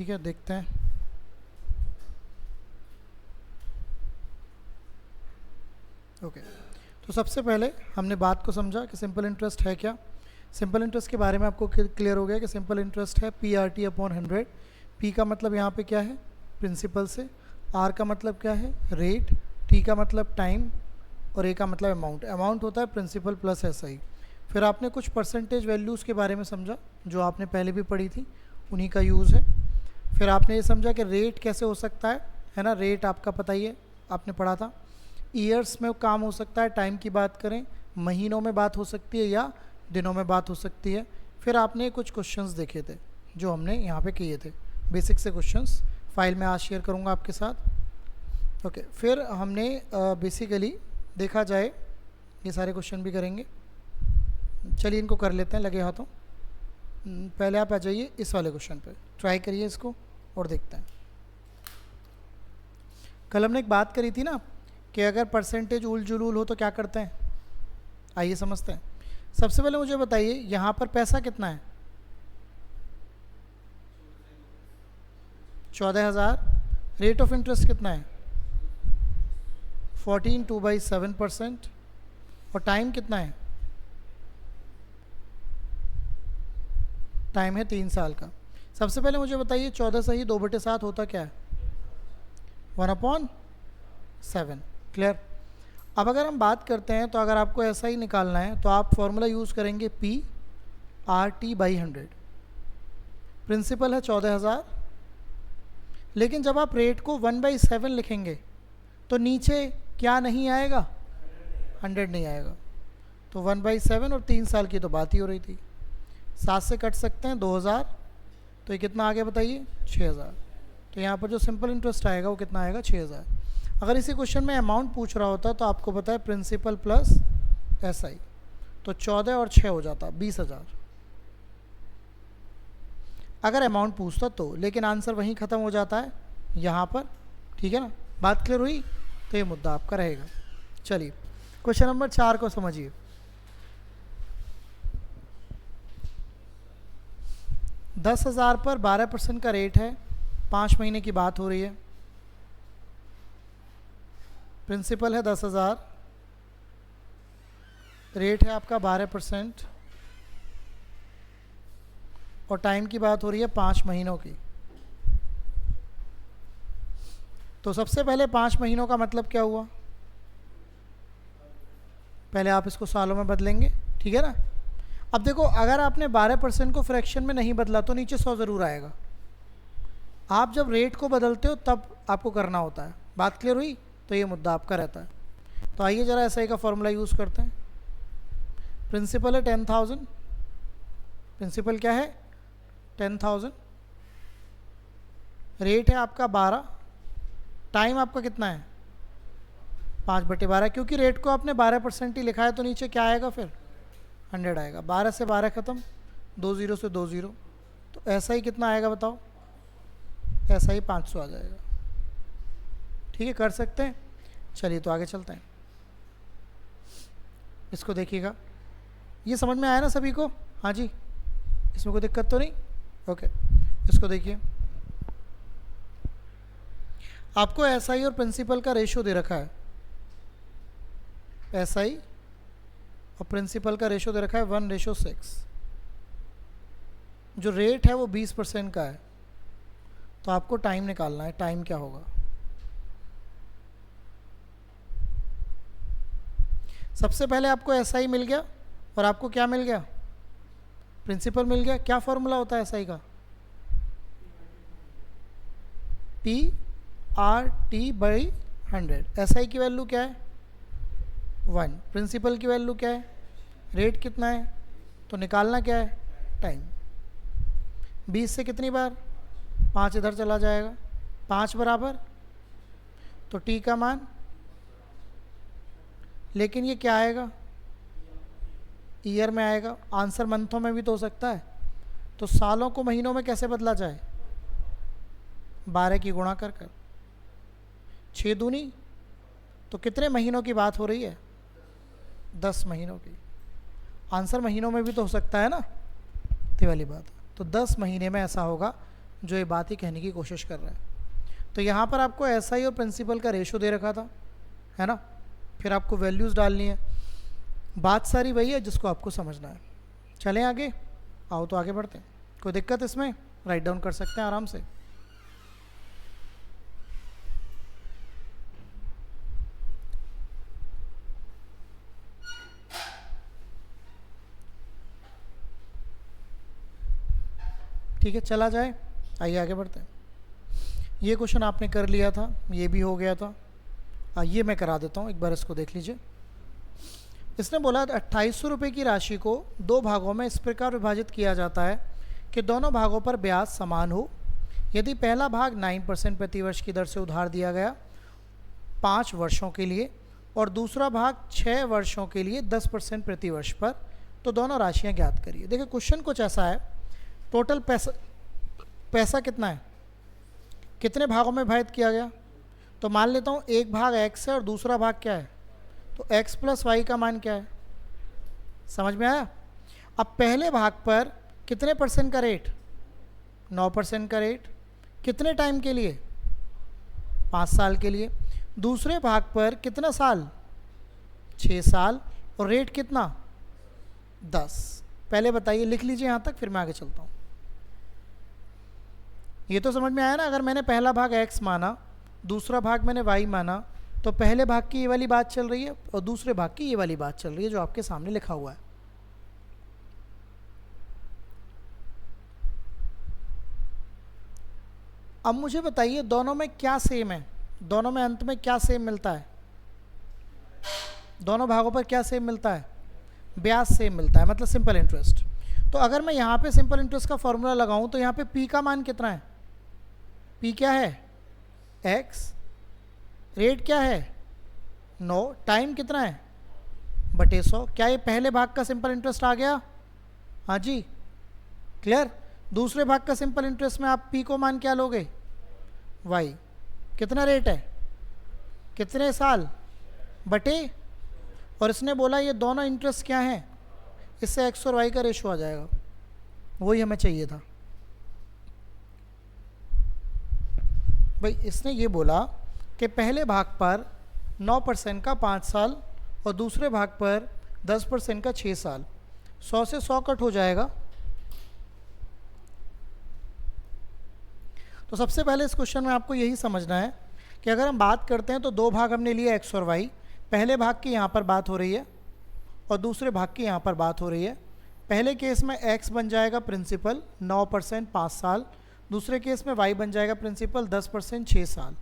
ठीक है, देखते हैं। ओके, तो सबसे पहले हमने बात को समझा कि सिंपल इंटरेस्ट है क्या। सिंपल इंटरेस्ट के बारे में आपको क्लियर हो गया कि सिंपल इंटरेस्ट है PRT अपॉन 100। P का मतलब यहाँ पे क्या है, प्रिंसिपल से, R का मतलब क्या है, रेट, T का मतलब टाइम, और A का मतलब अमाउंट। अमाउंट होता है प्रिंसिपल प्लस SI। फिर आपने कुछ परसेंटेज वैल्यूज़ के बारे में समझा जो आपने पहले भी पढ़ी थी, उन्हीं का यूज़ है। फिर आपने ये समझा कि रेट कैसे हो सकता है ना, रेट आपका पता ही है, आपने पढ़ा था। ईयर्स में काम हो सकता है, टाइम की बात करें, महीनों में बात हो सकती है या दिनों में बात हो सकती है। फिर आपने कुछ क्वेश्चंस देखे थे जो हमने यहाँ पे किए थे, बेसिक से क्वेश्चंस, फाइल में आज शेयर करूँगा आपके साथ। ओके, फिर हमने बेसिकली देखा जाए ये सारे क्वेश्चन भी करेंगे। चलिए इनको कर लेते हैं लगे हाथों। पहले आप आ जाइए इस वाले क्वेश्चन पे, ट्राई करिए इसको और देखते हैं। कल हमने एक बात करी थी ना कि अगर परसेंटेज उल जुलूल हो तो क्या करते हैं, आइए समझते हैं। सबसे पहले मुझे बताइए यहाँ पर पैसा कितना है, 14,000। रेट ऑफ इंटरेस्ट कितना है, 14 2/7%। और टाइम कितना है, टाइम है 3 साल का। सबसे पहले मुझे बताइए 14 सही 2/7 होता क्या है, 1/7। क्लियर। अब अगर हम बात करते हैं तो अगर आपको ऐसा ही निकालना है तो आप फॉर्मूला यूज़ करेंगे PRT/100। प्रिंसिपल है 14,000, लेकिन जब आप रेट को 1/7 लिखेंगे तो नीचे क्या नहीं आएगा, 100 नहीं आएगा। तो 1/7 और 3 साल की तो बात ही हो रही थी। 7 से कट सकते हैं 2,000, तो ये कितना आ गया बताइए, 6,000। तो यहाँ पर जो सिंपल इंटरेस्ट आएगा वो कितना आएगा, 6,000। अगर इसी क्वेश्चन में अमाउंट पूछ रहा होता तो आपको पता है प्रिंसिपल प्लस SI, तो 14 और 6 हो जाता 20,000 अगर अमाउंट पूछता तो, लेकिन आंसर वहीं ख़त्म हो जाता है यहाँ पर। ठीक है ना, बात क्लियर हुई, तो ये मुद्दा आपका रहेगा। चलिए क्वेश्चन नंबर 4 को समझिए। 10,000 पर 12% का रेट है, 5 महीने की बात हो रही है। प्रिंसिपल है 10,000, रेट है आपका 12%, और टाइम की बात हो रही है 5 महीनों की। तो सबसे पहले 5 महीनों का मतलब क्या हुआ, पहले आप इसको सालों में बदलेंगे, ठीक है ना। अब देखो अगर आपने 12% को फ्रैक्शन में नहीं बदला तो नीचे 100 ज़रूर आएगा। आप जब रेट को बदलते हो तब आपको करना होता है। बात क्लियर हुई, तो ये मुद्दा आपका रहता है। तो आइए ज़रा SI का फॉर्मूला यूज़ करते हैं। प्रिंसिपल है 10,000, प्रिंसिपल क्या है 10,000, रेट है आपका 12, टाइम आपका कितना है 5/12, क्योंकि रेट को आपने 12% ही लिखा है तो नीचे क्या आएगा फिर 100 आएगा। 12 से 12 ख़त्म, 2 0 से 2 0, तो SI कितना आएगा बताओ, SI 500 आ जाएगा। ठीक है, कर सकते हैं। चलिए तो आगे चलते हैं, इसको देखिएगा। ये समझ में आया ना सभी को, हाँ जी, इसमें कोई दिक्कत तो नहीं। ओके, इसको देखिए, आपको SI और प्रिंसिपल का रेशो दे रखा है, SI और प्रिंसिपल का रेशो दे रखा है 1:6। जो रेट है वो 20% का है, तो आपको टाइम निकालना है, टाइम क्या होगा। सबसे पहले आपको SI मिल गया और आपको क्या मिल गया, प्रिंसिपल मिल गया। क्या फॉर्मूला होता है SI का, PRT/100। SI की वैल्यू क्या है 1, प्रिंसिपल की वैल्यू क्या है, रेट कितना है, तो निकालना क्या है, टाइम। 20 से कितनी बार, 5 इधर चला जाएगा, 5 बराबर, तो T का मान, लेकिन ये क्या आएगा, ईयर में आएगा। आंसर मंथों में भी तो हो सकता है, तो सालों को महीनों में कैसे बदला जाए, 12 की गुणा कर 6 दूनी, तो कितने महीनों की बात हो रही है, 10 महीनों की। आंसर महीनों में भी तो हो सकता है ना, ये वाली बात है। तो 10 महीने में ऐसा होगा जो ये बात ही कहने की कोशिश कर रहा है। तो यहाँ पर आपको एसआई और प्रिंसिपल का रेशो दे रखा था, है ना, फिर आपको वैल्यूज़ डालनी है। बात सारी वही है जिसको आपको समझना है। चलें आगे, आओ तो आगे बढ़ते हैं। कोई दिक्कत इसमें? राइट डाउन कर सकते हैं आराम से। ठीक है, चला जाए, आइए आगे बढ़ते हैं। ये क्वेश्चन आपने कर लिया था, ये भी हो गया था। ये मैं करा देता हूँ, एक बार इसको देख लीजिए। इसने बोला 2800 रुपये की राशि को दो भागों में इस प्रकार विभाजित किया जाता है कि दोनों भागों पर ब्याज समान हो। यदि पहला भाग 9% प्रतिवर्ष की दर से उधार दिया गया 5 वर्षों के लिए और दूसरा भाग 6 वर्षों के लिए 10% प्रतिवर्ष पर, तो दोनों राशियाँ ज्ञात करिए। देखिए क्वेश्चन कुछ ऐसा है, टोटल पैसा कितना है, कितने भागों में विभाजित किया गया। तो मान लेता हूँ एक भाग x है और दूसरा भाग क्या है, तो x प्लस वाई का मान क्या है, समझ में आया। अब पहले भाग पर कितने % का रेट, 9% का रेट, कितने टाइम के लिए, 5 साल के लिए। दूसरे भाग पर कितना साल, 6 साल, और रेट कितना, 10। पहले बताइए, लिख लीजिए यहाँ तक, फिर मैं आगे चलता हूँ। ये तो समझ में आया ना। अगर मैंने पहला भाग x माना, दूसरा भाग मैंने y माना, तो पहले भाग की ये वाली बात चल रही है और दूसरे भाग की ये वाली बात चल रही है जो आपके सामने लिखा हुआ है। अब मुझे बताइए दोनों में क्या सेम है, दोनों में अंत में क्या सेम मिलता है, दोनों भागों पर क्या सेम मिलता है, ब्याज सेम मिलता है, मतलब सिंपल इंटरेस्ट। तो अगर मैं यहाँ पे सिंपल इंटरेस्ट का फॉर्मूला लगाऊं तो यहाँ पे p का मान कितना है, p क्या है, x, रेट क्या है 9, टाइम कितना है बटे 100। क्या ये पहले भाग का सिंपल इंटरेस्ट आ गया, हाँ जी, क्लियर। दूसरे भाग का सिंपल इंटरेस्ट में आप p को मान क्या लोगे, y, कितना रेट है, कितने साल, बटे, और इसने बोला ये दोनों इंटरेस्ट क्या हैं, इससे x और y का रेशो आ जाएगा, वही हमें चाहिए था। भाई इसने ये बोला कि पहले भाग पर 9% का 5 साल और दूसरे भाग पर 10% का 6 साल, 100 से 100 कट हो जाएगा। तो सबसे पहले इस क्वेश्चन में आपको यही समझना है कि अगर हम बात करते हैं तो दो भाग हमने लिए x और y। पहले भाग की यहाँ पर बात हो रही है और दूसरे भाग की यहाँ पर बात हो रही है। पहले केस में x बन जाएगा प्रिंसिपल 9% 5 साल, दूसरे केस में y बन जाएगा प्रिंसिपल 10% 6 साल।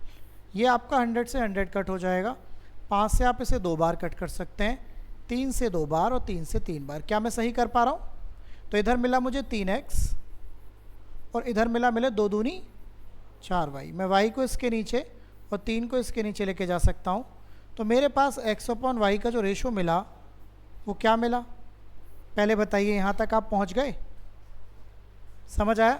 ये आपका 100 से 100 कट हो जाएगा। 5 से आप इसे 2 बार कट कर सकते हैं, 3 से 2 बार और 3 से 3 बार। क्या मैं सही कर पा रहा हूँ? तो इधर मिला मुझे 3x और इधर मिले 2 दूनी 4y। मैं y को इसके नीचे और 3 को इसके नीचे लेके जा सकता हूँ। तो मेरे पास x अपॉन y का जो रेशो मिला वो क्या मिला, पहले बताइए। यहाँ तक आप पहुँच गए, समझ आया?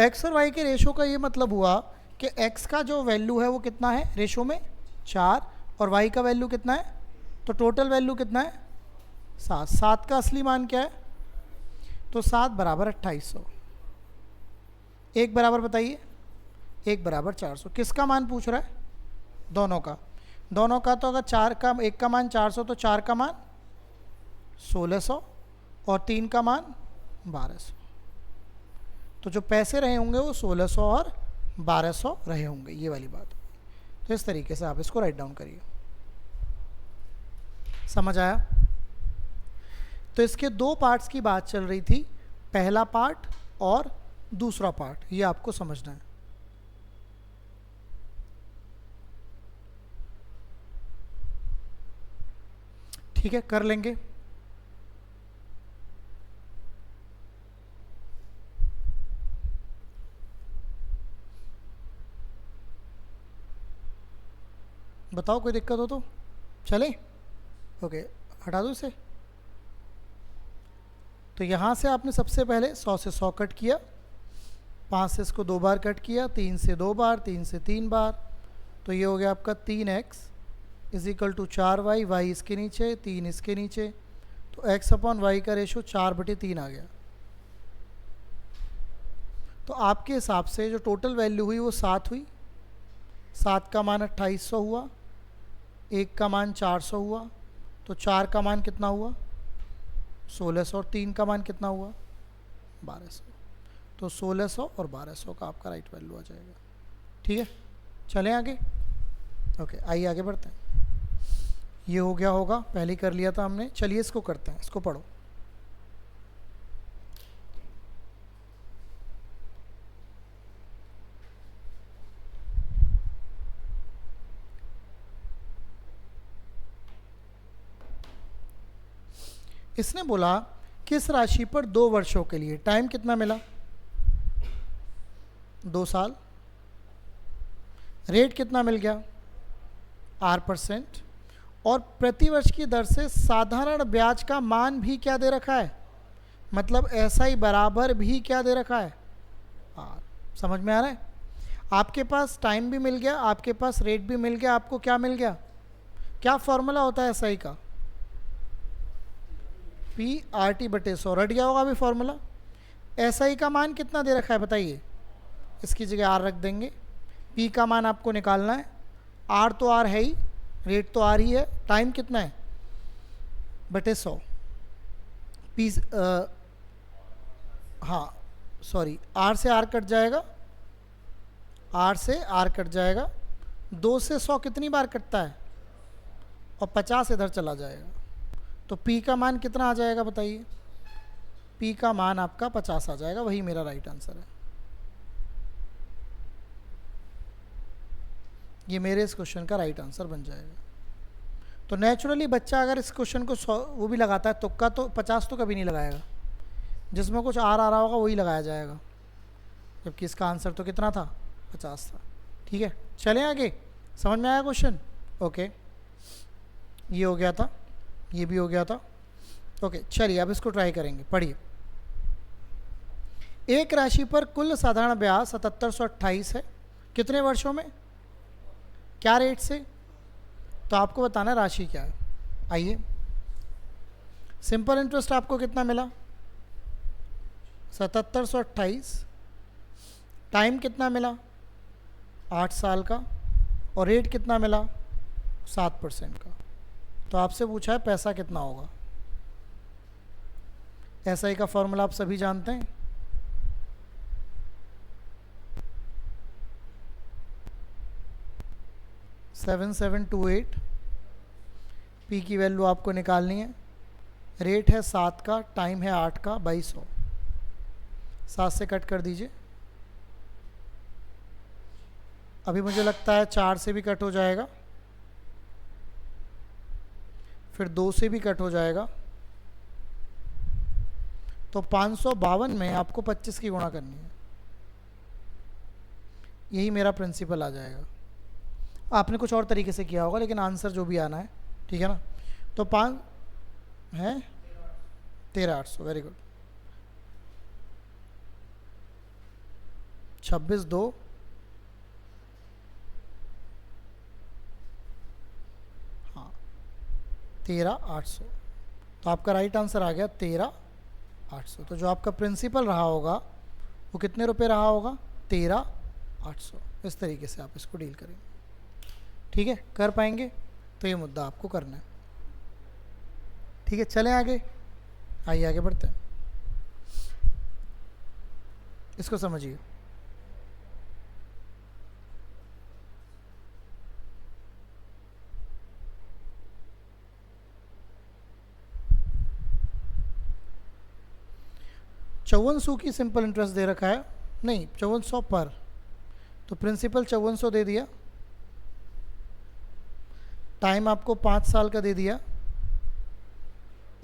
x और y के रेशो का ये मतलब हुआ कि x का जो वैल्यू है वो कितना है रेशो में 4 और y का वैल्यू कितना है, तो टोटल वैल्यू कितना है 7। 7 का असली मान क्या है, तो 7 बराबर 2800। एक बराबर बताइए, 1 बराबर 400। किसका मान पूछ रहा है? दोनों का। दोनों का तो अगर 4 का, एक का मान 400 तो 4 का मान 1600 और 3 का मान 1200। तो जो पैसे रहे होंगे वो 1600 और 1200 रहे होंगे, ये वाली बात। तो इस तरीके से आप इसको राइट डाउन करिए। समझ आया? तो इसके दो पार्ट्स की बात चल रही थी, पहला पार्ट और दूसरा पार्ट, ये आपको समझना है। ठीक है, कर लेंगे। बताओ कोई दिक्कत हो तो चले। ओके, हटा दो इसे। तो यहाँ से आपने सबसे पहले 100 से 100 कट किया, 5 से इसको 2 बार कट किया, 3 से 2 बार, 3 से 3 बार। तो ये हो गया आपका 3x is equal to 4y, y इसके नीचे, 3 इसके नीचे। तो x अपॉन y का रेशो 4/3 आ गया। तो आपके हिसाब से जो टोटल वैल्यू हुई वो 7 हुई, 7 का मान 2800 हुआ, 1 का मान 400 हुआ, तो 4 का मान कितना हुआ 1600 और 3 का मान कितना हुआ 1200। तो 1600 और 1200 का आपका राइट वैल्यू आ जाएगा। ठीक है, चलें आगे। ओके, आइए आगे बढ़ते हैं। ये हो गया होगा, पहले कर लिया था हमने। चलिए इसको करते हैं, इसको पढ़ो। इसने बोला किस राशि पर 2 वर्षों के लिए टाइम कितना मिला 2 साल, रेट कितना मिल गया R%, और प्रतिवर्ष की दर से साधारण ब्याज का मान भी क्या दे रखा है, मतलब ऐसा ही बराबर भी क्या दे रखा है R। समझ में आ रहा है? आपके पास टाइम भी मिल गया, आपके पास रेट भी मिल गया, आपको क्या मिल गया, क्या फॉर्मूला होता है SI का, PRT/100। रट गया होगा अभी फॉर्मूला। SI का मान कितना दे रखा है बताइए, इसकी जगह R रख देंगे। P का मान आपको निकालना है, R तो R है ही, रेट तो R ही है, टाइम कितना है बटे 100। P हाँ सॉरी, R से R कट जाएगा, R से R कट जाएगा, 2 से 100 कितनी बार कटता है, और 50 इधर चला जाएगा। तो P का मान कितना आ जाएगा बताइए, P का मान आपका 50 आ जाएगा, वही मेरा राइट आंसर है। ये मेरे इस क्वेश्चन का राइट आंसर बन जाएगा। तो नेचुरली बच्चा अगर इस क्वेश्चन को वो भी लगाता है तुक्का, तो 50 तो कभी नहीं लगाएगा, जिसमें कुछ आ रहा होगा वही लगाया जाएगा, जबकि इसका आंसर तो कितना था 50 था। ठीक है, चलें आगे। समझ में आया क्वेश्चन? ओके, ये हो गया था, ये भी हो गया था। ओके, चलिए अब इसको ट्राई करेंगे, पढ़िए। एक राशि पर कुल साधारण ब्याज 7728 है, कितने वर्षों में, क्या रेट से, तो आपको बताना है राशि क्या है। आइए, सिंपल इंटरेस्ट आपको कितना मिला 7728, टाइम कितना मिला 8 साल का, और रेट कितना मिला 7% का। तो आपसे पूछा है पैसा कितना होगा। SI का फॉर्मूला आप सभी जानते हैं, $7728। P की वैल्यू आपको निकालनी है, रेट है 7 का, टाइम है 8 का, 2200। 7 से कट कर दीजिए। अभी मुझे लगता है 4 से भी कट हो जाएगा, फिर 2 से भी कट हो जाएगा, तो 552 में आपको 25 की गुणा करनी है। यही मेरा प्रिंसिपल आ जाएगा। आपने कुछ और तरीके से किया होगा, लेकिन आंसर जो भी आना है, ठीक है ना। तो 5 है 13800, वेरी गुड। 26/2 हाँ 13800। तो आपका राइट आंसर आ गया 13800। तो जो आपका प्रिंसिपल रहा होगा वो कितने रुपए रहा होगा 13800। इस तरीके से आप इसको डील करेंगे, ठीक है, कर पाएंगे। तो ये मुद्दा आपको करना है, ठीक है। चलें आगे, आइए आगे बढ़ते हैं, इसको समझिए। ₹5400 की सिंपल इंटरेस्ट दे रखा है, नहीं 5400 पर, तो प्रिंसिपल 5400 दे दिया, टाइम आपको 5 साल का दे दिया,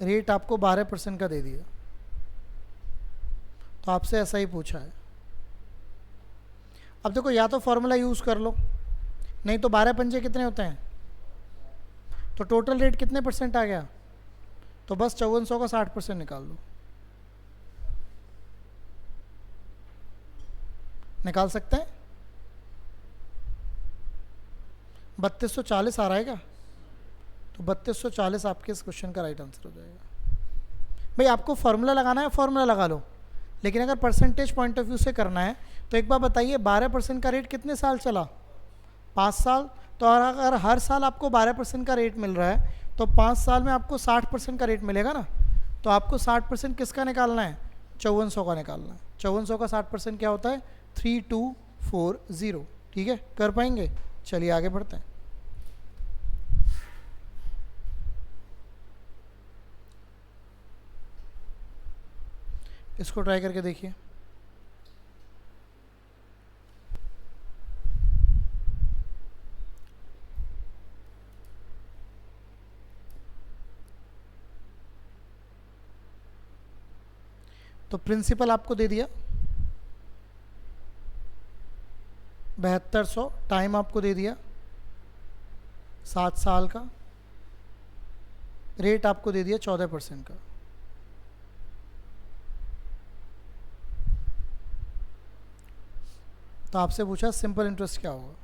रेट आपको 12% का दे दिया। तो आपसे ऐसा ही पूछा है। अब देखो, या तो फॉर्मूला यूज़ कर लो, नहीं तो 12 पंजे कितने होते हैं, तो टोटल रेट कितने % आ गया, तो बस 5400 का 60% निकाल दो। निकाल सकते हैं, 3240 आ रहा है क्या, तो 3240 आपके इस क्वेश्चन का राइट आंसर हो जाएगा। भाई आपको फॉर्मूला लगाना है, फॉर्मूला लगा लो, लेकिन अगर परसेंटेज पॉइंट ऑफ व्यू से करना है तो एक बार बताइए 12% का रेट कितने साल चला? 5 साल। तो अगर हर साल आपको 12% का रेट मिल रहा है तो 5 साल में आपको 60% का रेट मिलेगा ना। तो आपको 60% किसका निकालना है? 5400 का निकालना है। 5400 का 60% क्या होता है? 3240। ठीक है, कर पाएंगे? चलिए आगे बढ़ते हैं। इसको ट्राई करके देखिए। तो प्रिंसिपल आपको दे दिया 7200, टाइम आपको दे दिया 7 साल का, रेट आपको दे दिया 14% का। तो आपसे पूछा सिंपल इंटरेस्ट क्या होगा?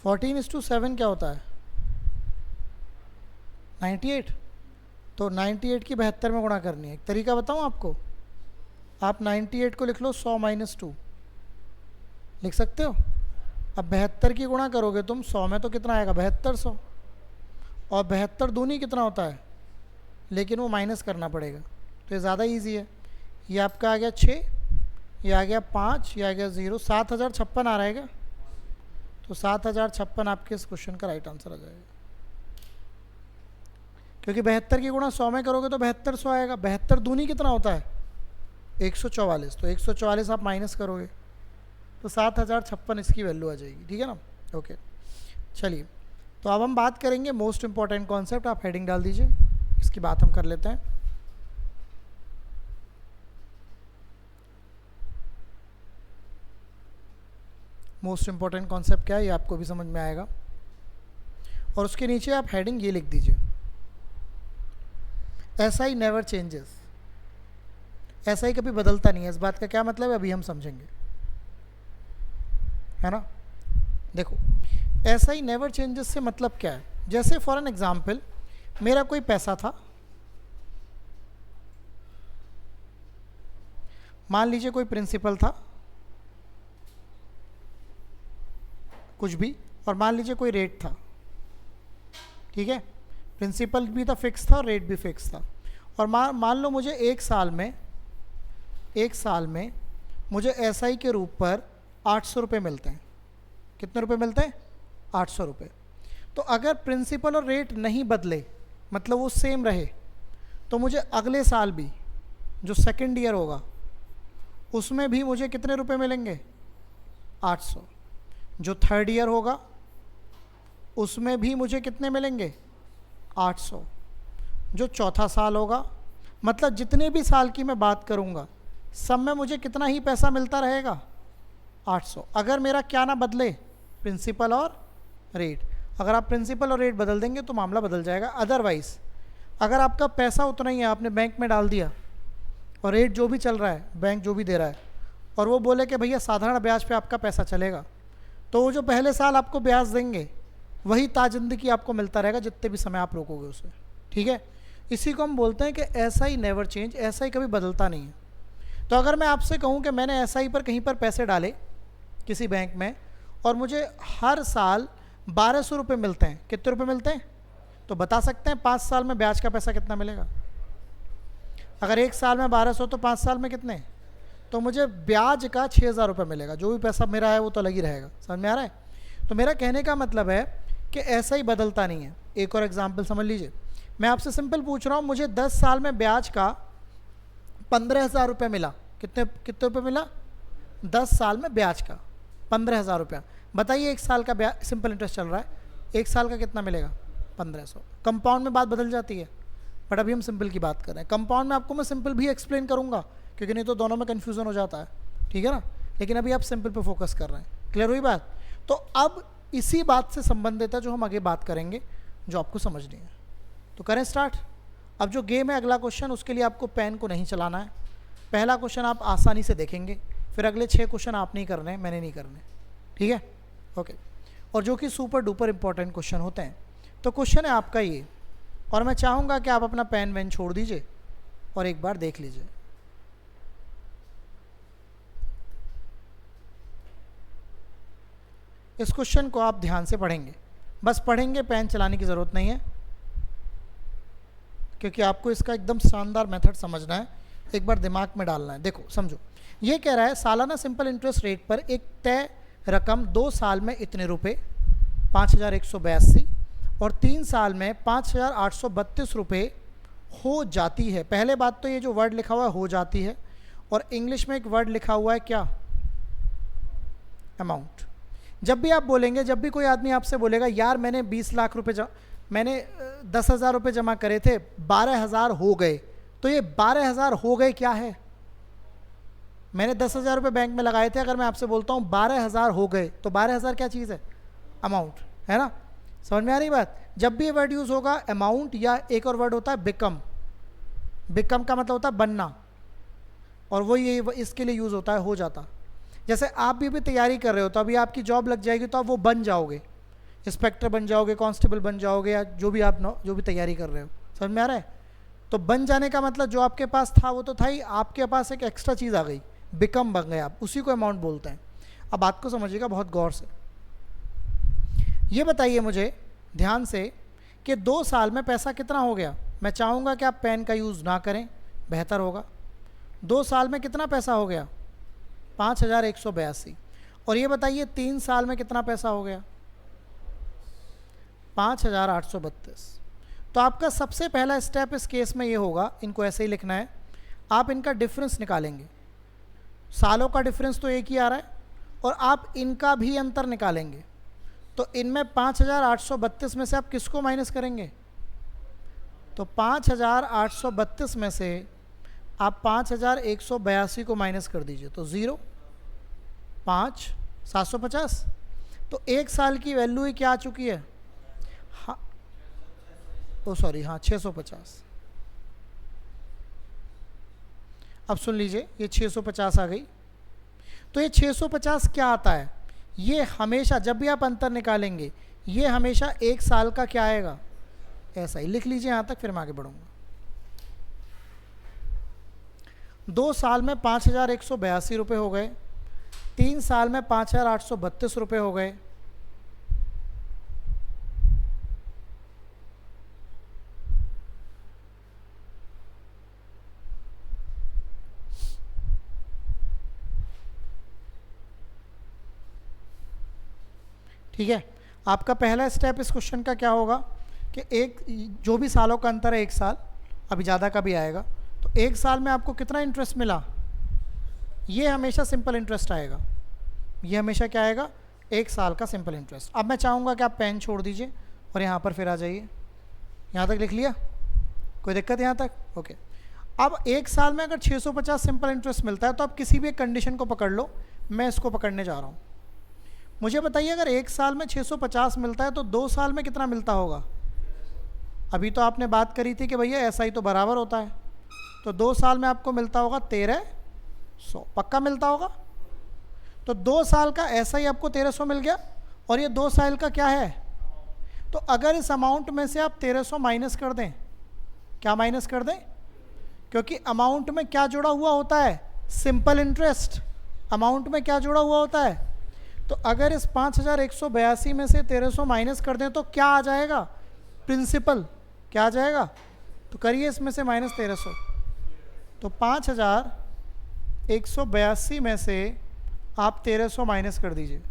फोर्टीन इस टू 7 क्या होता है? 98। तो 98 की 72 में गुणा करनी है। एक तरीका बताऊं आपको, आप 98 को लिख लो 100 - 2, लिख सकते हो। अब 72 की गुणा करोगे तुम 100 में तो कितना आएगा? 7200। और 72 दूनी कितना होता है? लेकिन वो माइनस करना पड़ेगा, तो ये ज़्यादा इजी है। ये आपका आ गया 6, ये आ गया 5, ये आ गया 0, 7056 आ रहेगा। तो 7056 आपके इस क्वेश्चन का राइट आंसर आ जाएगा, क्योंकि 72 की गुणा 100 में करोगे तो 7200 आएगा। 72 दूनी कितना होता है? 144। तो 144 आप माइनस करोगे तो 7056 इसकी वैल्यू आ जाएगी। ठीक है ना? ओके, चलिए तो अब हम बात करेंगे मोस्ट इंपॉर्टेंट कॉन्सेप्ट। आप हेडिंग डाल दीजिए, इसकी बात हम कर लेते हैं। मोस्ट इंपॉर्टेंट कॉन्सेप्ट क्या है ये आपको भी समझ में आएगा। और उसके नीचे आप हेडिंग ये लिख दीजिए, एसआई नेवर चेंजेस। एसआई कभी बदलता नहीं है। इस बात का क्या मतलब है अभी हम समझेंगे, है ना? देखो, एसआई नेवर चेंजेस से मतलब क्या है? जैसे फॉर एन एग्जाम्पल, मेरा कोई पैसा था, मान लीजिए कोई प्रिंसिपल था कुछ भी, और मान लीजिए कोई रेट था। ठीक है, प्रिंसिपल भी था फिक्स था और रेट भी फिक्स था। और मान लो मुझे एक साल में मुझे एसआई के रूप पर 800 रुपये मिलते हैं। कितने रुपए मिलते हैं? 800 रुपये। तो अगर प्रिंसिपल और रेट नहीं बदले, मतलब वो सेम रहे, तो मुझे अगले साल भी जो सेकेंड ईयर होगा उसमें भी मुझे कितने रुपए मिलेंगे? 800। जो थर्ड ईयर होगा उसमें भी मुझे कितने मिलेंगे? 800। जो चौथा साल होगा, मतलब जितने भी साल की मैं बात करूँगा सब में मुझे कितना ही पैसा मिलता रहेगा? 800। अगर मेरा क्या ना बदले, प्रिंसिपल और रेट। अगर आप प्रिंसिपल और रेट बदल देंगे तो मामला बदल जाएगा। अदरवाइज़ अगर आपका पैसा उतना ही है, आपने बैंक में डाल दिया और रेट जो भी चल रहा है, बैंक जो भी दे रहा है, और वो बोले कि भैया साधारण ब्याज पे आपका पैसा चलेगा, तो वो जो पहले साल आपको ब्याज देंगे वही ताजिंदगी आपको मिलता रहेगा जितने भी समय आप रोकोगे उसे। ठीक है, इसी को हम बोलते हैं कि एसआई नेवर चेंज। एसआई कभी बदलता नहीं है। तो अगर मैं आपसे कहूँ कि मैंने एसआई पर कहीं पर पैसे डाले किसी बैंक में और मुझे हर साल 1200 रुपये मिलते हैं, कितने रुपये मिलते हैं? तो बता सकते हैं 5 साल में ब्याज का पैसा कितना मिलेगा? अगर एक साल में 1200 तो 5 साल में कितने? तो मुझे ब्याज का 6000 रुपये मिलेगा। जो भी पैसा मेरा है वो तो अलग ही रहेगा। समझ में आ रहा है? तो मेरा कहने का मतलब है कि ऐसा ही बदलता नहीं है। एक और एग्जाम्पल समझ लीजिए, मैं आपसे सिंपल पूछ रहा हूँ, मुझे 10 साल में ब्याज का 15,000 रुपये मिला। कितने रुपये मिला? 10 साल में ब्याज का 15,000 रुपया। बताइए एक साल का ब्याज सिंपल इंटरेस्ट चल रहा है, एक साल का कितना मिलेगा? 1500। कंपाउंड में बात बदल जाती है, बट अभी हम सिंपल की बात कर रहे हैं। कंपाउंड में आपको मैं सिंपल भी एक्सप्लेन करूंगा, क्योंकि नहीं तो दोनों में कन्फ्यूज़न हो जाता है। ठीक है ना? लेकिन अभी आप सिंपल पे फोकस कर रहे हैं। क्लियर हुई बात? तो अब इसी बात से संबंधित है जो हम आगे बात करेंगे, जो आपको समझनी है। तो करें स्टार्ट। अब जो गेम है अगला क्वेश्चन, उसके लिए आपको पेन को नहीं चलाना है। पहला क्वेश्चन आप आसानी से देखेंगे, फिर अगले 6 क्वेश्चन आप नहीं करने, मैंने नहीं करने, ठीक है? ओके। और जो कि सुपर डुपर इंपॉर्टेंट क्वेश्चन होते हैं। तो क्वेश्चन है आपका ये, और मैं चाहूँगा कि आप अपना पेन वैन छोड़ दीजिए और एक बार देख लीजिए। इस क्वेश्चन को आप ध्यान से पढ़ेंगे, बस पढ़ेंगे, पेन चलाने की ज़रूरत नहीं है, क्योंकि आपको इसका एकदम शानदार मेथड समझना है, एक बार दिमाग में डालना है। देखो समझो, ये कह रहा है सालाना सिंपल इंटरेस्ट रेट पर एक तय रकम 2 साल में इतने रुपए 5182 और 3 साल में 5832 रुपये हो जाती है। पहले बात तो ये जो वर्ड लिखा हुआ है हो जाती है, और इंग्लिश में एक वर्ड लिखा हुआ है क्या? अमाउंट। जब भी आप बोलेंगे, जब भी कोई आदमी आपसे बोलेगा यार मैंने 20 लाख रुपए मैंने 10,000 रुपये जमा करे थे, 12,000 हो गए, तो ये 12,000 हो गए क्या है? मैंने 10,000 रुपये बैंक में लगाए थे, अगर मैं आपसे बोलता हूँ 12,000 हो गए, तो 12,000 क्या चीज़ है? अमाउंट, है ना? समझ में आ रही बात? जब भी ये वर्ड यूज़ होगा अमाउंट, या एक और वर्ड होता है बिकम। बिकम का मतलब होता है बनना, और वो ये इसके लिए यूज़ होता है हो जाता। जैसे आप भी तैयारी कर रहे हो, तो अभी आपकी जॉब लग जाएगी, तो आप वो बन जाओगे, इंस्पेक्टर बन जाओगे, कांस्टेबल बन जाओगे, या जो भी आप जो भी तैयारी कर रहे हो। समझ में आ रहा है? तो बन जाने का मतलब जो आपके पास था वो तो था ही, आपके पास एक एक्स्ट्रा चीज़ आ गई, बिकम बन गए आप, उसी को अमाउंट बोलते हैं। अब बात को समझिएगा बहुत गौर से। ये बताइए मुझे ध्यान से कि 2 साल में पैसा कितना हो गया? मैं चाहूँगा कि आप पेन का यूज़ ना करें, बेहतर होगा। 2 साल में कितना पैसा हो गया? 5182। और ये बताइए 3 साल में कितना पैसा हो गया? 5832। तो आपका सबसे पहला स्टेप इस केस में ये होगा, इनको ऐसे ही लिखना है, आप इनका डिफरेंस निकालेंगे। सालों का डिफरेंस तो एक ही आ रहा है, और आप इनका भी अंतर निकालेंगे। तो इनमें 5832 में से आप किसको माइनस करेंगे? तो 5832 में से आप 5182 को माइनस कर दीजिए, तो 0, 5, 750। तो 1 साल की वैल्यू ही क्या आ चुकी है? हाँ, ओ सॉरी, हाँ 650। अब सुन लीजिए, ये 650 आ गई। तो ये 650 क्या आता है? ये हमेशा जब भी आप अंतर निकालेंगे, ये हमेशा 1 साल का क्या आएगा? ऐसा ही लिख लीजिए यहाँ तक, फिर मैं आगे बढ़ूँगा। 2 साल में 5182 रुपये हो गए, 3 साल में 5832 रुपये हो गए, ठीक है। आपका पहला स्टेप इस क्वेश्चन का क्या होगा कि एक जो भी सालों का अंतर है 1 साल, अभी ज़्यादा का भी आएगा, तो 1 साल में आपको कितना इंटरेस्ट मिला? ये हमेशा सिंपल इंटरेस्ट आएगा, ये हमेशा क्या आएगा? 1 साल का सिंपल इंटरेस्ट। अब मैं चाहूँगा कि आप पेन छोड़ दीजिए और यहाँ पर फिर आ जाइए। यहाँ तक लिख लिया? कोई दिक्कत यहाँ तक? ओके। अब 1 साल में अगर 650 सिंपल इंटरेस्ट मिलता है, तो आप किसी भी एक कंडीशन को पकड़ लो, मैं इसको पकड़ने जा रहा हूँ। मुझे बताइए, अगर 1 साल में 650 मिलता है, तो 2 साल में कितना मिलता होगा? अभी तो आपने बात करी थी कि भैया ऐसा ही तो बराबर होता है, तो 2 साल में आपको मिलता होगा 1300, पक्का मिलता होगा। तो 2 साल का ऐसा ही आपको 1300 मिल गया, और ये 2 साल का क्या है? तो अगर इस अमाउंट में से आप 1300 माइनस कर दें, क्या माइनस कर दें? क्योंकि अमाउंट में क्या जुड़ा हुआ होता है? Simple interest. अमाउंट में क्या जुड़ा हुआ होता है? तो अगर इस 5182 में से 1300 माइनस कर दें, तो क्या आ जाएगा? प्रिंसिपल। क्या आ जाएगा? तो करिए इसमें से माइनस 1300। तो 5182 में से आप 1300 माइनस कर दीजिए,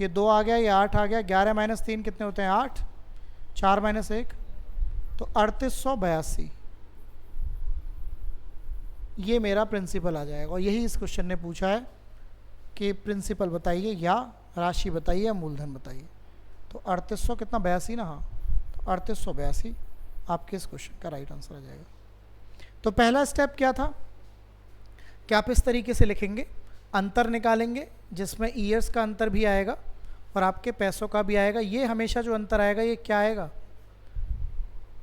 ये 2 आ गया, ये 8 आ गया, 11 माइनस 3 कितने होते हैं? 8, 4 माइनस 1, तो 3882। ये मेरा प्रिंसिपल आ जाएगा। और यही इस क्वेश्चन ने पूछा है कि प्रिंसिपल बताइए, या राशि बताइए, या मूलधन बताइए। तो 3800 कितना? 82 ना? हाँ, तो 3882 आपके इस क्वेश्चन का राइट आंसर आ जाएगा। तो पहला स्टेप क्या था कि आप इस तरीके से लिखेंगे, अंतर निकालेंगे, जिसमें ईयर्स का अंतर भी आएगा और आपके पैसों का भी आएगा। ये हमेशा जो अंतर आएगा, ये क्या आएगा?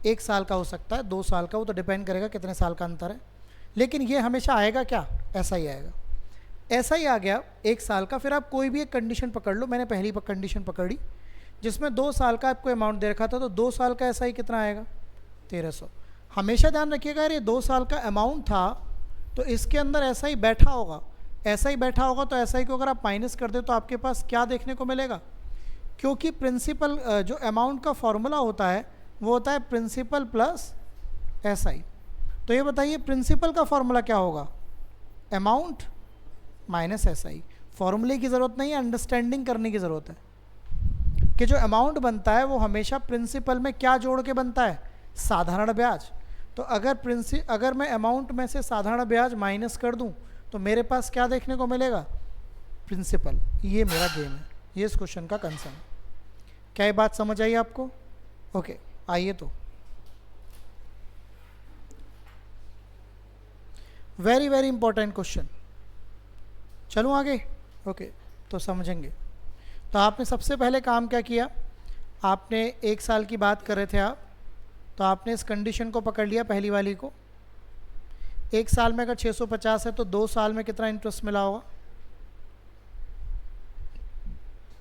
1 साल का हो सकता है, 2 साल का, वो तो डिपेंड करेगा कितने साल का अंतर है। लेकिन ये हमेशा आएगा क्या, ऐसा ही आएगा। ऐसा ही आ गया 1 साल का। फिर आप कोई भी एक कंडीशन पकड़ लो, मैंने पहली कंडीशन पकड़ी जिसमें 2 साल का आपको अमाउंट दे रखा था, तो 2 साल का ऐसा ही कितना आएगा 1300। हमेशा ध्यान रखिएगा यार, ये 2 साल का अमाउंट था तो इसके अंदर ऐसा ही बैठा होगा, ऐसा ही बैठा होगा, तो ऐसा ही को अगर आप माइनस कर दे तो आपके पास क्या देखने को मिलेगा, क्योंकि प्रिंसिपल जो अमाउंट का फॉर्मूला होता है वो होता है प्रिंसिपल प्लस SI। तो ये बताइए प्रिंसिपल का फॉर्मूला क्या होगा, अमाउंट माइनस SI। फॉर्मूले की ज़रूरत नहीं है, अंडरस्टैंडिंग करने की ज़रूरत है कि जो अमाउंट बनता है वो हमेशा प्रिंसिपल में क्या जोड़ के बनता है, साधारण ब्याज। तो अगर मैं अमाउंट में से साधारण ब्याज माइनस कर दूं तो मेरे पास क्या देखने को मिलेगा, प्रिंसिपल। ये मेरा गेम है, ये इस क्वेश्चन का कंसर्न। क्या ये बात समझ आई आपको? ओके, आइए तो वेरी वेरी इंपॉर्टेंट क्वेश्चन, चलूँ आगे? ओके, तो समझेंगे। तो आपने सबसे पहले काम क्या किया, आपने 1 साल की बात कर रहे थे आप, तो आपने इस कंडीशन को पकड़ लिया, पहली वाली को। 1 साल में अगर 650 है तो 2 साल में कितना इंटरेस्ट मिला होगा,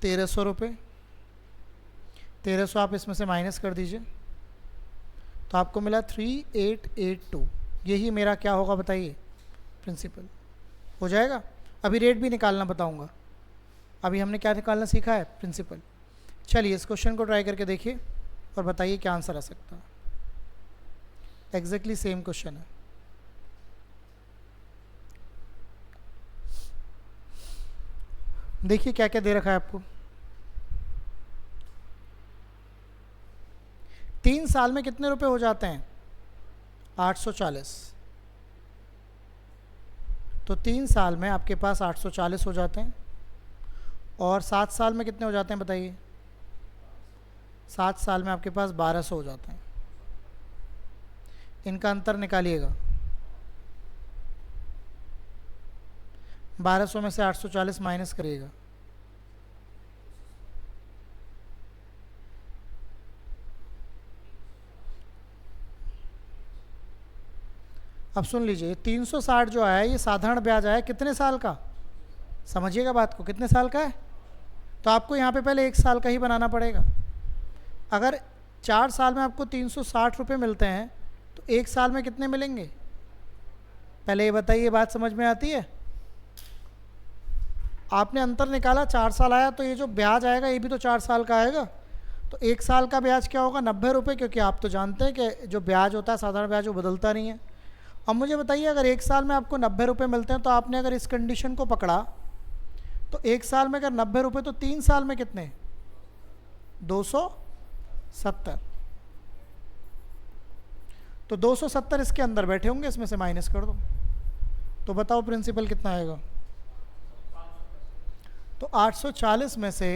1300 रुपये। 1300 आप इसमें से माइनस कर दीजिए तो आपको मिला 3882। यही मेरा क्या होगा बताइए, प्रिंसिपल हो जाएगा। अभी रेट भी निकालना बताऊंगा, अभी हमने क्या निकालना सीखा है, प्रिंसिपल। चलिए इस क्वेश्चन को ट्राई करके देखिए और बताइए क्या आंसर आ सकता है। एग्जैक्टली सेम क्वेश्चन है। देखिए क्या क्या दे रखा है आपको। 3 साल में कितने रुपए हो जाते हैं, 840। तो 3 साल में आपके पास 840 हो जाते हैं। और 7 साल में कितने हो जाते हैं बताइए, 7 साल में आपके पास 1200 हो जाते हैं। इनका अंतर निकालिएगा, 1200 में से 840 माइनस करिएगा, अब सुन लीजिए 360 जो आया ये साधारण ब्याज आया कितने साल का, समझिएगा बात को, कितने साल का है। तो आपको यहाँ पे पहले 1 साल का ही बनाना पड़ेगा। अगर 4 साल में आपको 360 रुपये मिलते हैं तो 1 साल में कितने मिलेंगे, पहले ये बताइए, बात समझ में आती है। आपने अंतर निकाला, 4 साल आया, तो ये जो ब्याज आएगा ये भी तो 4 साल का आएगा। तो 1 साल का ब्याज क्या होगा, 90 रुपये, क्योंकि आप तो जानते हैं कि जो ब्याज होता है साधारण ब्याज वो बदलता नहीं है। अब मुझे बताइए अगर 1 साल में आपको 90 रुपये मिलते हैं तो आपने अगर इस कंडीशन को पकड़ा तो 1 साल में अगर 90 रुपये तो 3 साल में कितने, 270। तो 270 इसके अंदर बैठे होंगे, इसमें से माइनस कर दो तो बताओ प्रिंसिपल कितना आएगा। तो 840 में से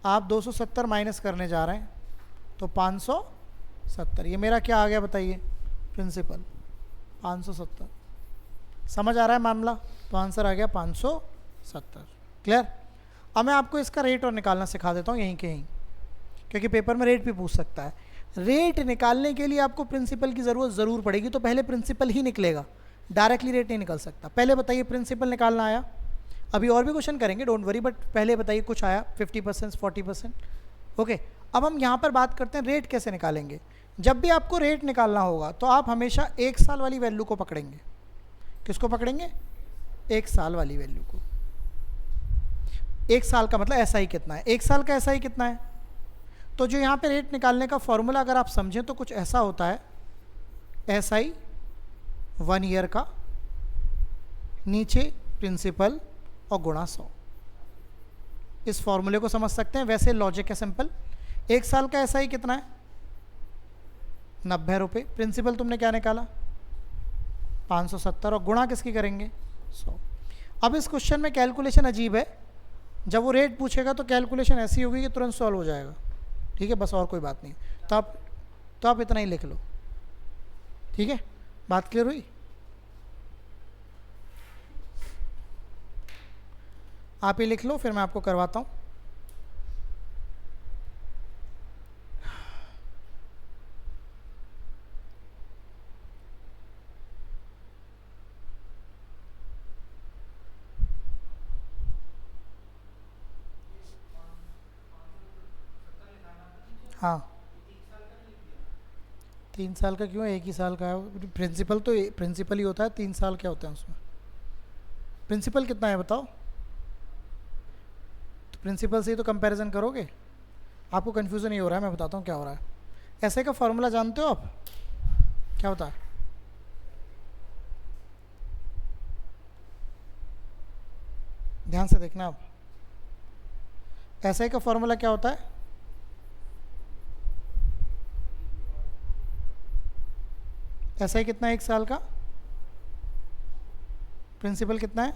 आप 270 माइनस करने जा रहे हैं तो 570। ये मेरा क्या आ गया बताइए, प्रिंसिपल 570। समझ आ रहा है मामला, तो आंसर आ गया 570। क्लियर। अब मैं आपको इसका रेट और निकालना सिखा देता हूँ यहीं के यहीं, क्योंकि पेपर में रेट भी पूछ सकता है। रेट निकालने के लिए आपको प्रिंसिपल की ज़रूरत ज़रूर पड़ेगी, तो पहले प्रिंसिपल ही निकलेगा, डायरेक्टली रेट नहीं निकल सकता। पहले बताइए प्रिंसिपल निकालना आया, अभी और भी क्वेश्चन करेंगे डोंट वरी, बट पहले बताइए कुछ आया 50% 40%। ओके, अब हम यहाँ पर बात करते हैं रेट कैसे निकालेंगे। जब भी आपको रेट निकालना होगा तो आप हमेशा 1 साल वाली वैल्यू को पकड़ेंगे। किसको पकड़ेंगे, 1 साल वाली वैल्यू को। 1 साल का मतलब ऐसा ही कितना है, 1 साल का ऐसा ही कितना है। तो जो यहाँ पे रेट निकालने का फॉर्मूला अगर आप समझें तो कुछ ऐसा होता है, ऐसा ही 1 ईयर का, नीचे प्रिंसिपल और गुणा 100। इस फॉर्मूले को समझ सकते हैं, वैसे लॉजिक है सिंपल। 1 साल का ऐसा ही कितना है, 90 रुपये। प्रिंसिपल तुमने क्या निकाला, 570, और गुणा किसकी करेंगे, 100। अब इस क्वेश्चन में कैलकुलेशन अजीब है, जब वो रेट पूछेगा तो कैलकुलेशन ऐसी होगी कि तुरंत सॉल्व हो जाएगा। ठीक है, बस और कोई बात नहीं। तो आप इतना ही लिख लो। ठीक है, बात क्लियर हुई। आप ही लिख लो, फिर मैं आपको करवाता हूँ। हाँ, 3 साल का क्यों, एक ही साल का है प्रिंसिपल, तो प्रिंसिपल ही होता है, 3 साल क्या होता है उसमें? प्रिंसिपल कितना है बताओ, तो प्रिंसिपल से ही तो कंपैरिजन करोगे। आपको कन्फ्यूज़न नहीं हो रहा है, मैं बताता हूँ क्या हो रहा है। ऐसे का फॉर्मूला जानते हो आप, क्या होता है? ध्यान से देखना आप, ऐसे का फॉर्मूला क्या होता है? ऐसा ही कितना है 1 साल का, प्रिंसिपल कितना है,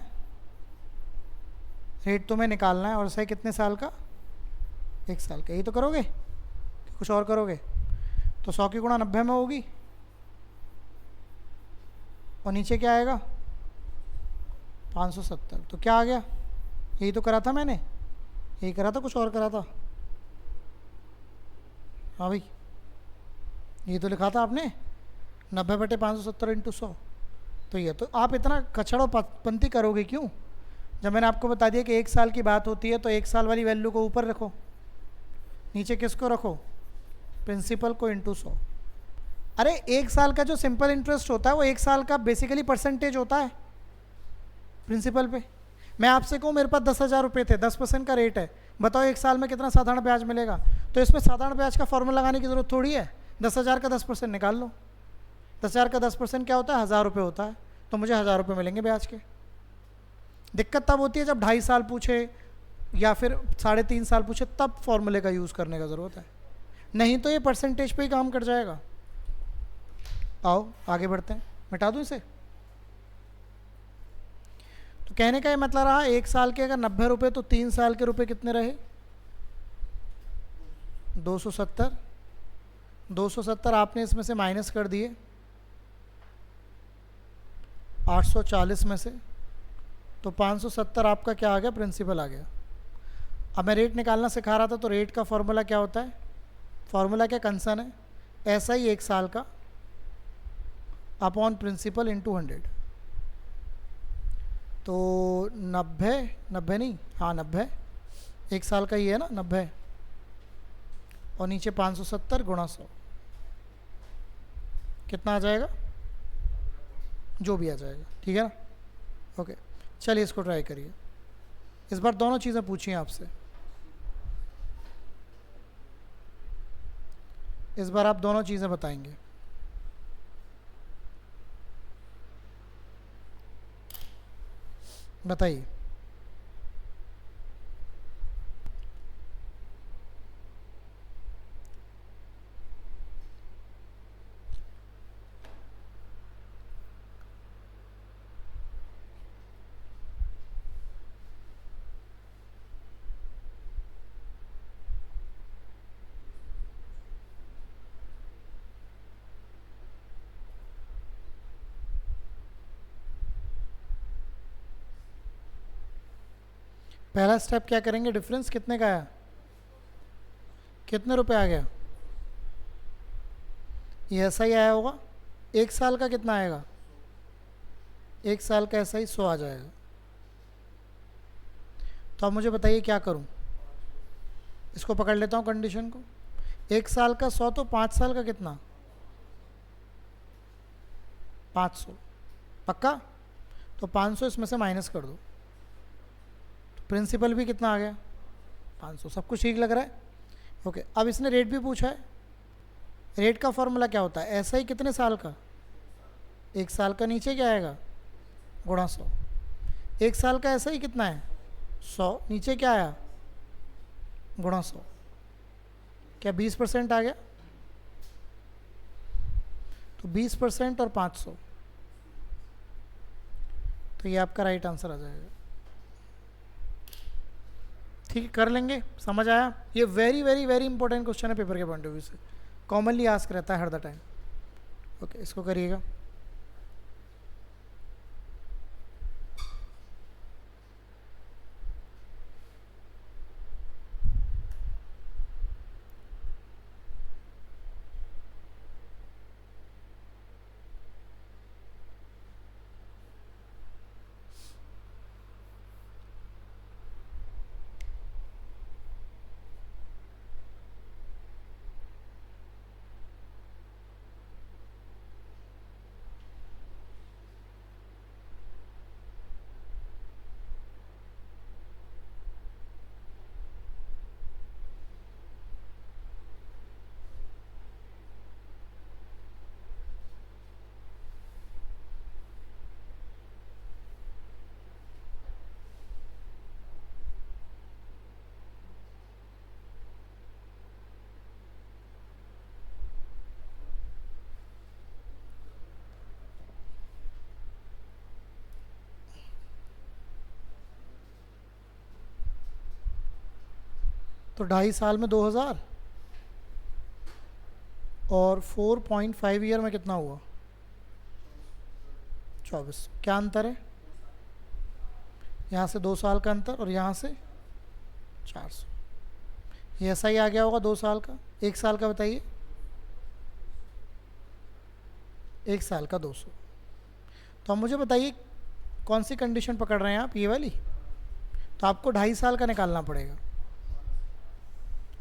रेट तुम्हें निकालना है, और ऐसा ही कितने साल का, 1 साल का। यही तो करोगे कि कुछ और करोगे? तो 100 की गुणा 90 में होगी, और नीचे क्या आएगा, 570। तो क्या आ गया, यही तो करा था मैंने, यही करा था, कुछ और करा था? हाँ भाई, ये तो लिखा था आपने, 90/570 इंटू 100। तो ये तो आप इतना कचड़ो पंती करोगे क्यों, जब मैंने आपको बता दिया कि 1 साल की बात होती है तो 1 साल वाली वैल्यू को ऊपर रखो, नीचे किसको रखो, प्रिंसिपल को इंटू 100। अरे 1 साल का जो सिंपल इंटरेस्ट होता है वो 1 साल का बेसिकली परसेंटेज होता है प्रिंसिपल पे। मैं आपसे कहूँ मेरे पास 10,000 रुपये थे, 10% का रेट है, बताओ 1 साल में कितना साधारण ब्याज मिलेगा? तो इसमें साधारण ब्याज का फॉर्मूला लगाने की ज़रूरत थोड़ी है, 10,000 का 10% निकाल लो। 10,000 का 10% क्या होता है, 1,000 रुपये होता है, तो मुझे 1,000 रुपये मिलेंगे ब्याज के। दिक्कत तब होती है जब 2.5 साल पूछे या फिर 3.5 साल पूछे, तब फॉर्मूले का यूज़ करने का ज़रूरत है, नहीं तो ये परसेंटेज पे ही काम कर जाएगा। आओ आगे बढ़ते हैं, मिटा दूँ इसे। तो कहने का ये मतलब रहा 1 साल के अगर 90 रुपये तो 3 साल के रुपए कितने रहे, 270। 270 आपने इसमें से माइनस कर दिए 840 में से, तो 570 आपका क्या आ गया, प्रिंसिपल आ गया। अब मैं रेट निकालना सिखा रहा था, तो रेट का फॉर्मूला क्या होता है, फॉर्मूला क्या, कंसन है, ऐसा ही 1 साल का अपॉन प्रिंसिपल इंटू 100। तो 90, 90 नहीं, हाँ 90, 1 साल का ही है ना 90, और नीचे 570 गुणा 100, कितना आ जाएगा, जो भी आ जाएगा, ठीक है ना। ओके, चलिए इसको ट्राई करिए। इस बार दोनों चीज़ें पूछी हैं आपसे, इस बार आप दोनों चीज़ें बताएंगे। बताइए। पहला स्टेप क्या करेंगे, डिफरेंस कितने का आया, कितने रुपए आ गया, ये ऐसा ही आया होगा। 1 साल का कितना आएगा, 1 साल का ऐसा ही 100 आ जाएगा। तो अब मुझे बताइए क्या करूं, इसको पकड़ लेता हूं कंडीशन को। 1 साल का 100, तो 5 साल का कितना, 500, पक्का। तो 500 इसमें से माइनस कर दो, तो प्रिंसिपल भी कितना आ गया, 500। सब कुछ ठीक लग रहा है। ओके, अब इसने रेट भी पूछा है, रेट का फॉर्मूला क्या होता है, ऐसा ही कितने साल का, 1 साल का, नीचे क्या आएगा, गुणा 100। 1 साल का ऐसा ही कितना है, 100, नीचे क्या आया, गुणा 100। क्या 20% आ गया, तो 20% और 500, तो ये आपका राइट आंसर आ जाएगा। ठीक है, कर लेंगे, समझ आया। ये very very very important question है पेपर के पॉइंट ऑफ व्यू से, कॉमनली आस्क रहता है हर द टाइम। ओके, इसको करिएगा। तो 2.5 साल में 2,000 और 4.5 ईयर में कितना हुआ? 24। क्या अंतर है? यहाँ से 2 साल का अंतर और यहाँ से 400। ये ऐसा ही आ गया होगा 2 साल का। 1 साल का बताइए। 1 साल का 200। तो अब मुझे बताइए कौन सी कंडीशन पकड़ रहे हैं आप? ये वाली। तो आपको 2.5 साल का निकालना पड़ेगा।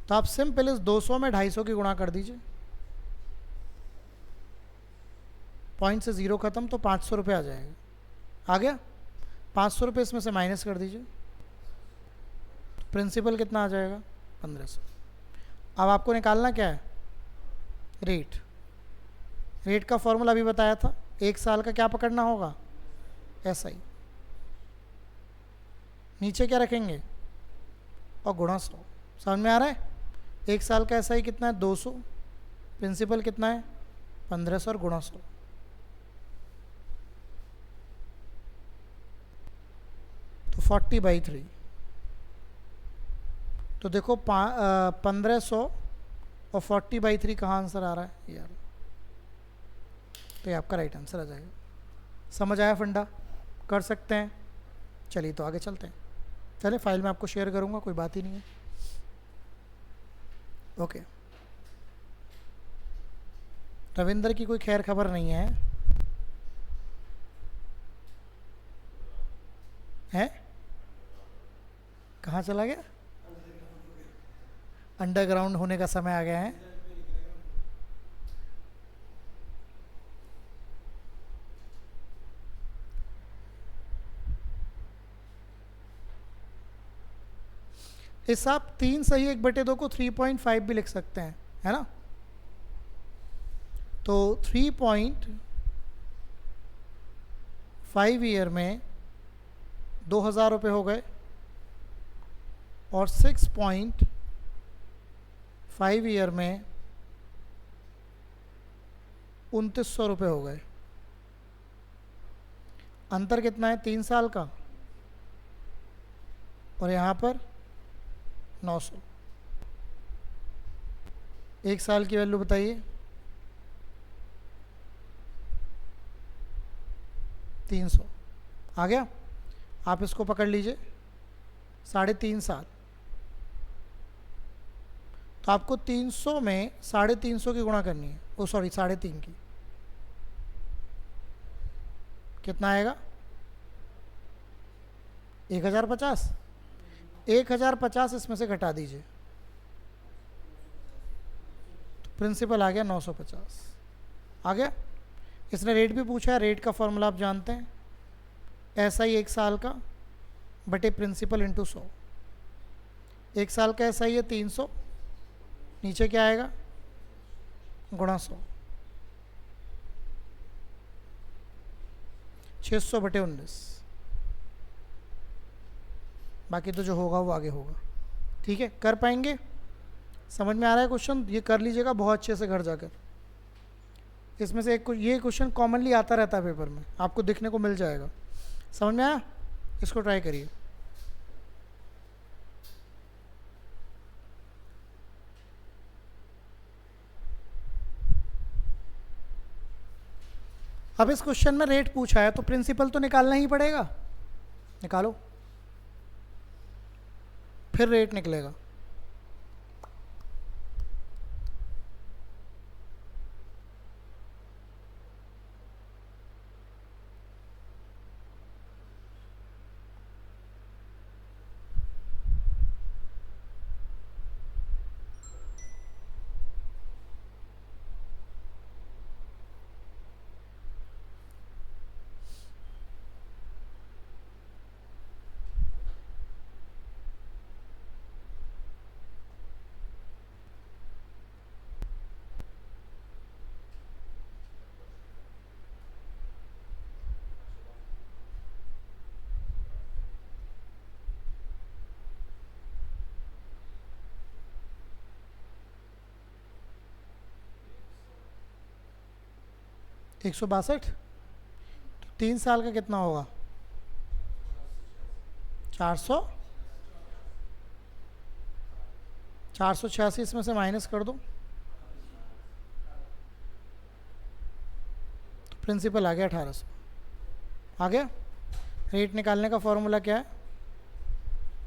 तो आप सिंपल इस 200 में 250 की गुणा कर दीजिए। पॉइंट से 0 खत्म, तो 500 रुपये आ जाएगा। आ गया? 500 रुपये इसमें से माइनस कर दीजिए। प्रिंसिपल कितना आ जाएगा? 1500। अब आपको निकालना क्या है? रेट। रेट का फॉर्मूला अभी बताया था। 1 साल का क्या पकड़ना होगा? SI। नीचे क्या रखेंगे? और गुणा 100। समझ में आ रहा है? 1 साल का SI कितना है? 200। प्रिंसिपल कितना है? 1500 और गुणा 100। तो 40/3। तो देखो 1500 और 40/3 कहाँ आंसर आ रहा है यार? तो ये आपका राइट आंसर आ जाएगा। समझ आया फंडा? कर सकते हैं। चलिए तो आगे चलते हैं। चलिए फाइल में आपको शेयर करूँगा, कोई बात ही नहीं है। ओके। रविंदर की कोई खैर खबर नहीं है? हैं? कहाँ चला गया? अंडरग्राउंड होने का समय आ गया है। इस आप 3 सही 1/2 को 3.5 भी लिख सकते हैं, है ना? तो 3.5 ईयर में 2,000 रुपये हो गए और 6.5 ईयर में 2,900 रुपये हो गए। अंतर कितना है? 3 साल का। और यहाँ पर 900। 1 साल की वैल्यू बताइए। 300। आ गया? आप इसको पकड़ लीजिए 3.5 साल। तो आपको 300 में 350 की गुणा करनी है। ओ सॉरी 3.5 की। कितना आएगा? 1050। 1050 इसमें से घटा दीजिए। तो प्रिंसिपल आ गया 950। आ गया? इसने रेट भी पूछा है। रेट का फॉर्मूला आप जानते हैं। SI 1 साल का बटे प्रिंसिपल इंटू 100। 1 साल का SI है 300। नीचे क्या आएगा? गुणा 100। 600/19। बाकी तो जो होगा वो आगे होगा। ठीक है? कर पाएंगे? समझ में आ रहा है क्वेश्चन? ये कर लीजिएगा बहुत अच्छे से घर जाकर। इसमें से एक ये क्वेश्चन कॉमनली आता रहता है पेपर में, आपको दिखने को मिल जाएगा। समझ में आया? इसको ट्राई करिए। अब इस क्वेश्चन में रेट पूछा है तो प्रिंसिपल तो निकालना ही पड़ेगा। निकालो, फिर रेट निकलेगा। एक 162। तो 3 साल का कितना होगा? 400। 486 इसमें से माइनस कर दो तो प्रिंसिपल आ गया 1800। आ गया। रेट निकालने का फॉर्मूला क्या है?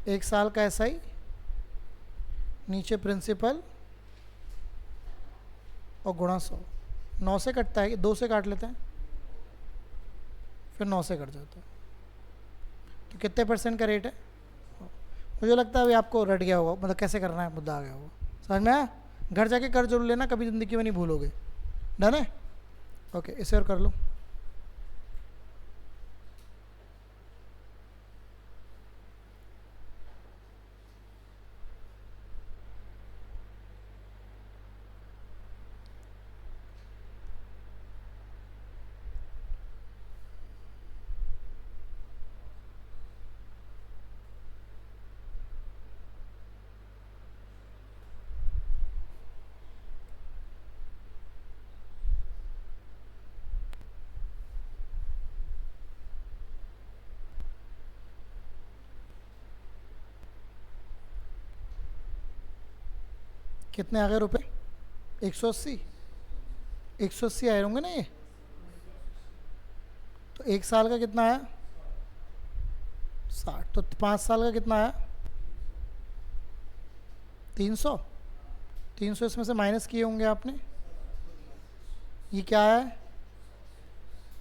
1 साल का SI नीचे प्रिंसिपल और गुणा 100। 9 से कटता है, 2 से काट लेते हैं, फिर 9 से कट जाता है। तो कितने % का रेट है? मुझे लगता है अभी आपको रट गया होगा, मतलब कैसे करना है मुद्दा आ गया होगा। समझ में आया? घर जाके कर जरूर लेना, कभी ज़िंदगी में नहीं भूलोगे। डन है? ओके, इसे और कर लो। कितने आ गए रुपए? 180। 180 आए होंगे ना ये। तो 1 साल का कितना आया? 60। तो 5 साल का कितना आया? 300। 300 इसमें से माइनस किए होंगे आपने। ये क्या है?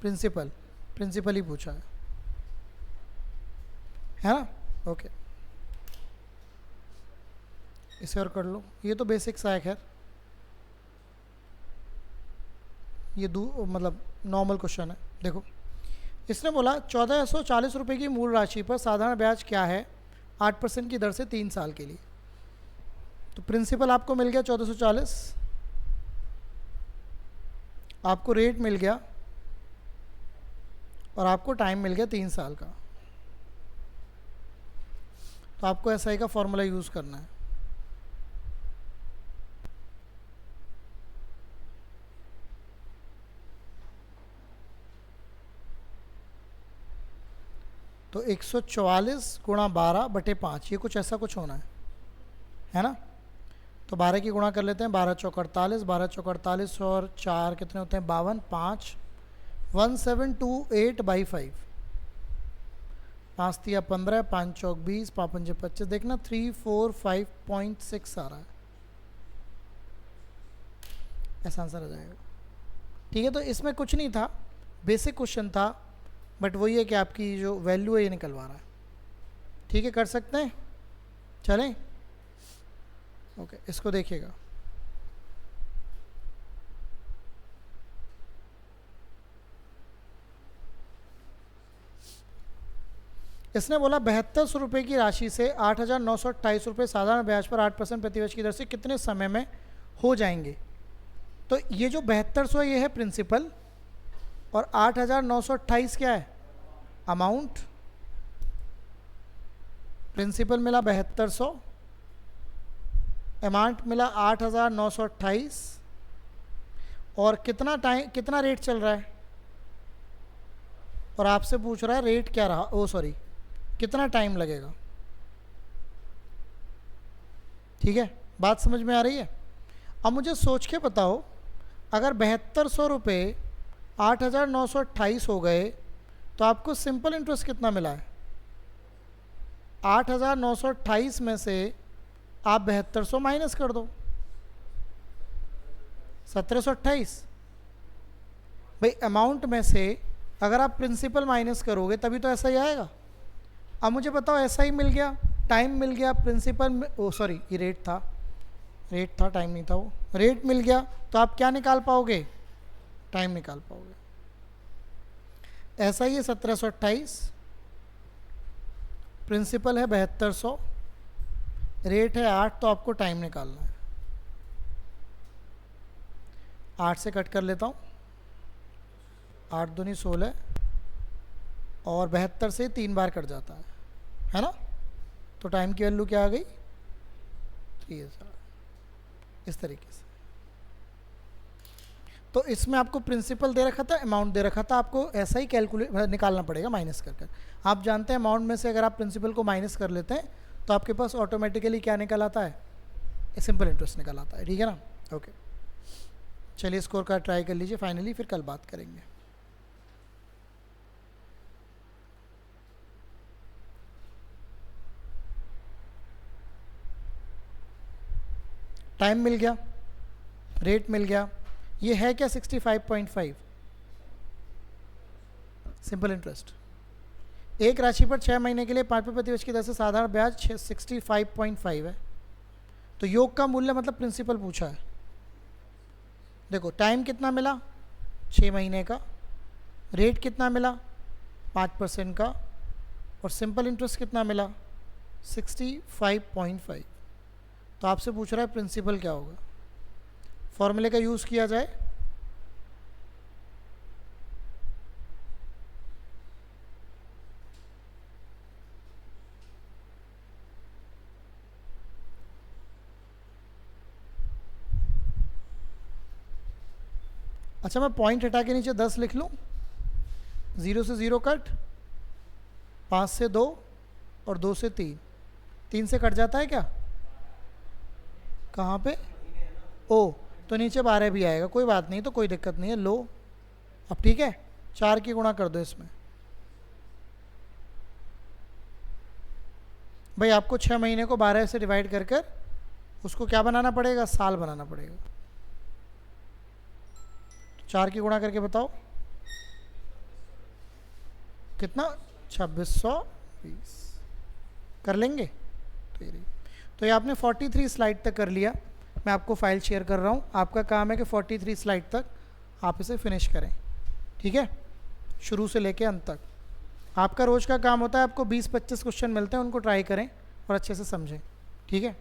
प्रिंसिपल। प्रिंसिपल ही पूछा है ना? ओके, इसे और कर लो। ये तो बेसिक्स है, खैर ये मतलब नॉर्मल क्वेश्चन है। देखो, इसने बोला 1440 रुपये की मूल राशि पर साधारण ब्याज क्या है 8% की दर से 3 साल के लिए। तो प्रिंसिपल आपको मिल गया 1440, आपको रेट मिल गया और आपको टाइम मिल गया 3 साल का। तो आपको SI का फॉर्मूला यूज़ करना है। तो 144 गुणा 12/5, ये कुछ ऐसा कुछ होना है ना? तो 12 की गुणा कर लेते हैं। 12 चौक 48, 12 चौक 48 और 4 कितने होते हैं? 52। 5 1728/5। 5 तिया 15, 5 चौक 20, 5 पंजे 25। देखना 345.6 आ रहा है, ऐसा आंसर आ जाएगा। ठीक है, तो इसमें कुछ नहीं था, बेसिक क्वेश्चन था, बट वही है कि आपकी जो वैल्यू है ये निकलवा रहा है। ठीक है, कर सकते हैं, चलें? ओके, इसको देखिएगा। इसने बोला 7200 रुपये की राशि से 8928 रुपये साधारण ब्याज पर 8% प्रतिवर्ष की दर से कितने समय में हो जाएंगे। तो ये जो 7200 है ये है प्रिंसिपल और 8928 क्या है? अमाउंट। प्रिंसिपल मिला 7200, अमाउंट मिला 8928 और कितना टाइम, कितना रेट चल रहा है और आपसे पूछ रहा है रेट क्या रहा, ओ सॉरी कितना टाइम लगेगा। ठीक है, बात समझ में आ रही है? अब मुझे सोच के बताओ, अगर 7200 रुपये 8928 हो गए तो आपको सिंपल इंटरेस्ट कितना मिला है? 8928 में से आप 7200 माइनस कर दो, 1728। भाई अमाउंट में से अगर आप प्रिंसिपल माइनस करोगे तभी तो ऐसा ही आएगा। अब मुझे बताओ, ऐसा ही मिल गया, टाइम मिल गया, प्रिंसिपल ओ सॉरी ये रेट था, टाइम नहीं था, वो रेट मिल गया, तो आप क्या निकाल पाओगे? टाइम निकाल पाओगे। ऐसा ही है 1728, प्रिंसिपल है 7200, रेट है 8, तो आपको टाइम निकालना है। 8 से कट कर लेता हूँ, 8 दूनी 16 और 72 से 3 बार कट जाता है ना? तो टाइम की वैल्यू क्या आ गई? 3000। इस तरीके से। तो इसमें आपको प्रिंसिपल दे रखा था, अमाउंट दे रखा था, आपको ऐसा ही कैलकुलेट निकालना पड़ेगा माइनस कर कर। आप जानते हैं अमाउंट में से अगर आप प्रिंसिपल को माइनस कर लेते हैं तो आपके पास ऑटोमेटिकली क्या निकल आता है? सिंपल इंटरेस्ट निकल आता है, ठीक है ना। ओके, चलिए स्कोर कार्ड ट्राई कर लीजिए फाइनली, फिर कल बात करेंगे। टाइम मिल गया, रेट मिल गया, ये है क्या 65.5 सिंपल इंटरेस्ट। एक राशि पर 6 महीने के लिए 5 प्रतिवर्ष की दर से साधारण ब्याज 65.5 है। तो योग का मूल्य मतलब प्रिंसिपल पूछा है। देखो टाइम कितना मिला 6 महीने का, रेट कितना मिला 5% का, और सिंपल इंटरेस्ट कितना मिला 65.5। तो आपसे पूछ रहा है प्रिंसिपल क्या होगा। फॉर्मूले का यूज़ किया जाए, अच्छा मैं पॉइंट हटा के नीचे 10 लिख लूँ, 0 से 0 कट, 5 से 2 और 2 से 3, 3 से कट जाता है क्या, कहाँ पे ओ, तो नीचे 12 भी आएगा, कोई बात नहीं, तो कोई दिक्कत नहीं है। लो अब ठीक है, 4 की गुणा कर दो इसमें। भाई आपको 6 महीने को 12 से डिवाइड कर कर उसको क्या बनाना पड़ेगा, साल बनाना पड़ेगा। 4 की गुणा करके बताओ कितना, 2620 कर लेंगे। तो ये आपने 43 स्लाइड तक कर लिया। मैं आपको फाइल शेयर कर रहा हूँ, आपका काम है कि 43 स्लाइड तक आप इसे फिनिश करें, ठीक है, शुरू से लेके अंत तक। आपका रोज़ का काम होता है, आपको 20-25 क्वेश्चन मिलते हैं, उनको ट्राई करें और अच्छे से समझें, ठीक है।